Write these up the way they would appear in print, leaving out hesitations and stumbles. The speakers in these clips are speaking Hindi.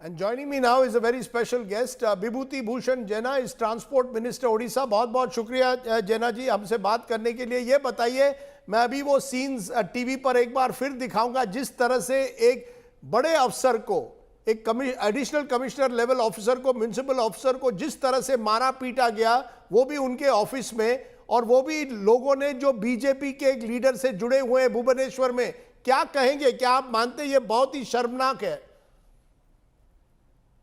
And joining me now is a very special guest, Vibhuti Bhushan Jena is transport minister Odisha. बहुत बहुत शुक्रिया जेना जी हमसे बात करने के लिए। ये बताइए, मैं अभी वो सीन्स टीवी पर एक बार फिर दिखाऊंगा जिस तरह से एक बड़े अफसर को, एक एडिशनल कमिश्नर लेवल ऑफिसर को, म्युनिसिपल ऑफिसर को जिस तरह से मारा पीटा गया, वो भी उनके ऑफिस में, और वो भी लोगों ने जो बीजेपी के एक लीडर से जुड़े हुए हैं भुवनेश्वर में। क्या कहेंगे, क्या आप मानते हैं ये बहुत ही शर्मनाक है?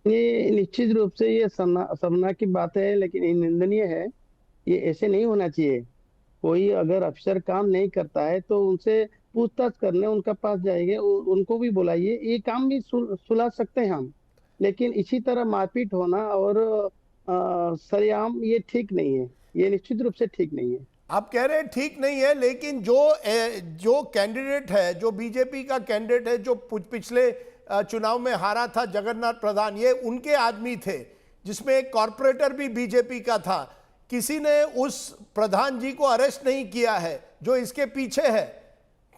ये निश्चित रूप से ये शर्मनाक की बात है, लेकिन ये निंदनीय है। ये ऐसे नहीं होना चाहिए। कोई अगर अफसर काम नहीं करता है तो उनसे पूछताछ करने उनका पास जाएंगे, उनको भी बुलाइए, ये काम भी सुलझा सकते हैं हम। लेकिन इसी तरह मारपीट होना और सरेआम ये ठीक नहीं है, ये निश्चित रूप से ठीक नहीं है। आप कह रहे हैं ठीक नहीं है, लेकिन जो कैंडिडेट है, जो बीजेपी का कैंडिडेट है, जो पिछले चुनाव में हारा था, जगन्नाथ प्रधान, ये उनके आदमी थे, जिसमें एक कॉर्पोरेटर भी बीजेपी का था। किसी ने उस प्रधान जी को अरेस्ट नहीं किया है जो इसके पीछे है।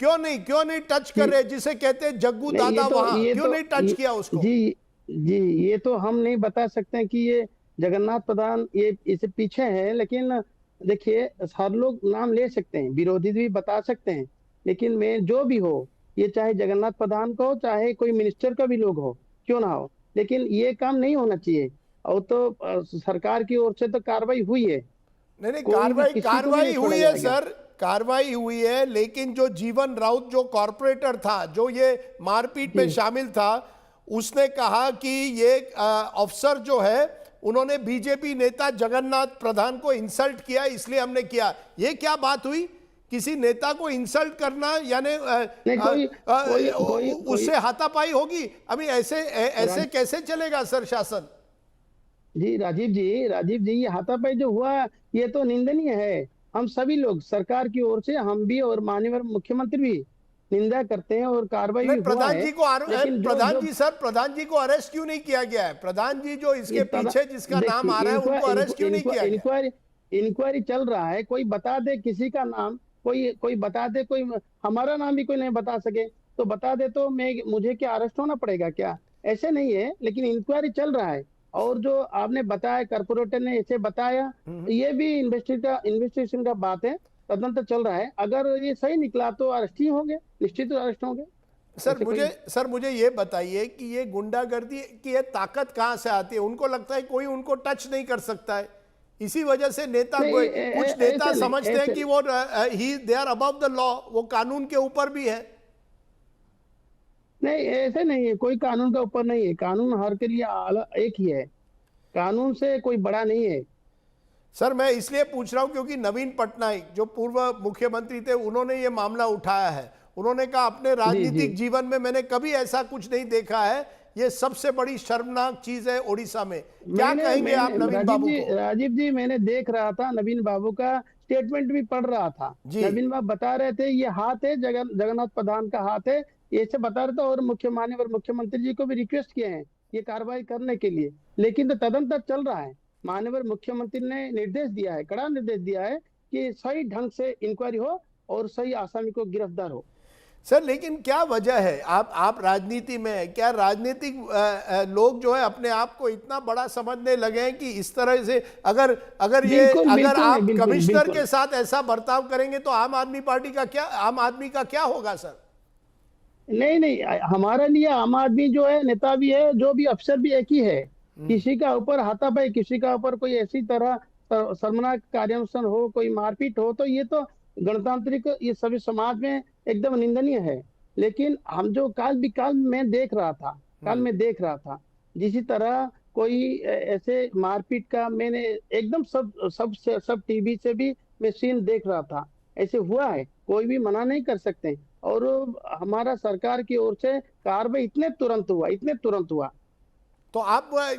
क्यों नहीं टच कर रहे, जिसे कहते हैं जग्गू दादा, वहां क्यों नहीं टच किया उसको? जी जी, ये तो हम नहीं बता सकते कि ये जगन्नाथ प्रधान ये इसे पीछे है। लेकिन देखिए, हर लोग नाम ले सकते हैं, विरोधी भी बता सकते हैं, लेकिन मैं जो भी हो, ये चाहे जगन्नाथ प्रधान का हो, चाहे कोई मिनिस्टर का भी लोग हो, क्यों ना हो, लेकिन ये काम नहीं होना चाहिए। और तो सरकार की ओर से तो कार्रवाई हुई है। नहीं, कार्रवाई हुई है सर, कार्रवाई हुई है। लेकिन जो जीवन राउत, जो कॉर्पोरेटर था, जो ये मारपीट में शामिल था, उसने कहा कि ये अफसर जो है उन्होंने बीजेपी नेता जगन्नाथ प्रधान को इंसल्ट किया, इसलिए हमने किया। ये क्या बात हुई? किसी नेता को इंसल्ट करना यानी उससे हाथापाई होगी? अभी ऐसे कैसे चलेगा सर शासन? जी राजीव जी, ये हाथापाई जो हुआ ये तो निंदनीय है। हम सभी लोग सरकार की ओर से, हम भी और माननीय मुख्यमंत्री भी निंदा करते हैं और कार्रवाई भी हुआ है। प्रधान जी को अरेस्ट क्यों नहीं किया गया है? प्रधान जी जो इसके पीछे जिसका नाम आ रहा है, उनको अरेस्ट क्यों नहीं किया गया? इंक्वायरी चल रहा है। कोई बता दे किसी का नाम, कोई बता दे, कोई हमारा नाम भी कोई नहीं बता सके तो बता दे, तो मुझे क्या अरेस्ट होना पड़ेगा क्या? ऐसे नहीं है, लेकिन इंक्वायरी चल रहा है। और जो आपने बताया, कॉर्पोरेटर ने ऐसे बताया, ये भी इन्वेस्टिगेशन का बात है, तदंतर चल रहा है। अगर ये सही निकला तो अरेस्ट ही होंगे, निश्चित अरेस्ट होंगे। सर मुझे ये बताइए कि ये गुंडागर्दी की ये ताकत कहां से आती है? उनको लगता है कोई उनको टच नहीं कर सकता है, इसी वजह से कुछ नेता समझते हैं कि वो they are above the law, वो कानून के ऊपर भी है। नहीं, ऐसे नहीं है, कोई कानून का ऊपर नहीं है। कानून हर के लिए एक ही है, कानून से कोई बड़ा नहीं है। सर मैं इसलिए पूछ रहा हूं क्योंकि नवीन पटनायक जो पूर्व मुख्यमंत्री थे, उन्होंने ये मामला उठाया है। उन्होंने कहा अपने राजनीतिक जीवन में मैंने कभी ऐसा कुछ नहीं देखा है, ये सबसे बड़ी शर्मनाक चीज है ओडिशा में। क्या कहेंगे आप नवीन बाबू को? राजीव जी, मैंने देख रहा था, नवीन बाबू का स्टेटमेंट भी पढ़ रहा था। नवीन बाबू बता रहे थे ये हाथ है, जगन्नाथ प्रधान का हाथ है, ये से बता रहे थे। और माननीय मुख्यमंत्री जी को भी रिक्वेस्ट किए हैं ये कार्रवाई करने के लिए, लेकिन तो तदंतर चल रहा है। माननीय मुख्यमंत्री ने निर्देश दिया है, कड़ा निर्देश दिया है कि सही ढंग से इंक्वायरी हो और सही आसामी को गिरफ्तार हो। सर लेकिन क्या वजह है, आप राजनीति में है, क्या राजनीतिक लोग जो है अपने आप को इतना बड़ा समझने लगे हैं कि इस तरह से अगर आप कमिश्नर के साथ ऐसा बर्ताव करेंगे तो आम आदमी का क्या होगा सर? नहीं, हमारे लिए आम आदमी जो है, नेता भी है, जो भी अफसर भी एक ही है। किसी का ऊपर हाथापाई, किसी का ऊपर कोई ऐसी तरह शर्मनाक कार्यानुष्ठान हो, कोई मारपीट हो, तो ये तो गणतांत्रिक, ये सभी समाज में एकदम निंदनीय है। लेकिन हम जो काल में देख रहा था, जिसी तरह कोई ऐसे मारपीट का मैंने एकदम सब टीवी से भी मैं सीन देख रहा था। ऐसे हुआ है, कोई भी मना नहीं कर सकते। और हमारा सरकार की ओर से कार्रवाई इतने तुरंत हुआ। तो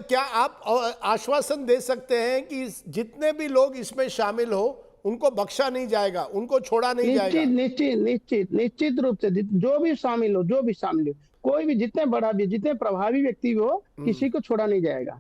क्या आप आश्वासन दे सकते हैं कि जितने भी लोग इसमें शामिल हो उनको बख्शा नहीं जाएगा, उनको छोड़ा नहीं जाएगा? निश्चित रूप से जो भी शामिल हो, कोई भी, जितने बड़ा भी, जितने प्रभावी व्यक्ति भी हो, किसी को छोड़ा नहीं जाएगा।